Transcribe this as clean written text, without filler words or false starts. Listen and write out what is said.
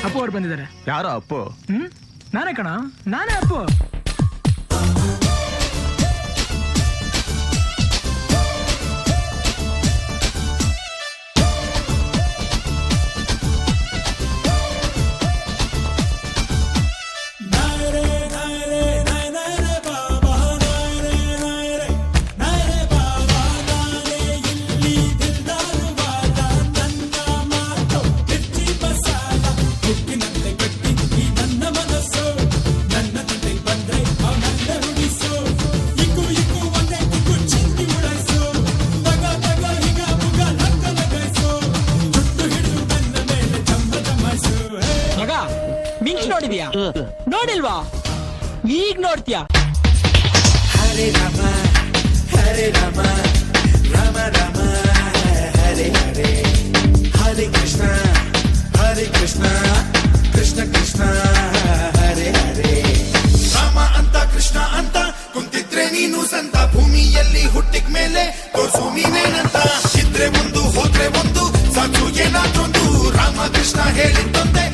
ಅಪ್ಪು ಅವ್ರು ಬಂದಿದ್ದಾರೆ. ಯಾರೋ ಅಪ್ಪು? ನಾನೇ ಕಣ, ನಾನೇ ಅಪ್ಪು. ನೋಡಿದ್ಯಾ? ನೋಡಿಲ್ವಾ? ಈಗ ನೋಡ್ತೀಯಾ? ಹರೇ ರಾಮ ಹರೇ ರಾಮ ರಾಮ ರಾಮ ಹರೇ ಹರೇ, ಹರೇ ಕೃಷ್ಣ ಕೃಷ್ಣ ಕೃಷ್ಣ ಹರೇ ಹರೇ. ರಾಮ ಅಂತ ಕೃಷ್ಣ ಅಂತ ಕುಂತಿದ್ರೆ ನೀನು ಸಂತ, ಭೂಮಿಯಲ್ಲಿ ಹುಟ್ಟಿದ ಮೇಲೆ ತೋರ್ಸು ನೀನೇನಂತ. ಇದ್ರೆ ಒಂದು ಹೋದ್ರೆ ಒಂದು, ಸಾಕು ಏನಾದ್ರೊಂದು, ರಾಮ ಕೃಷ್ಣ ಹೇಳಿದ್ದೊಂದೇ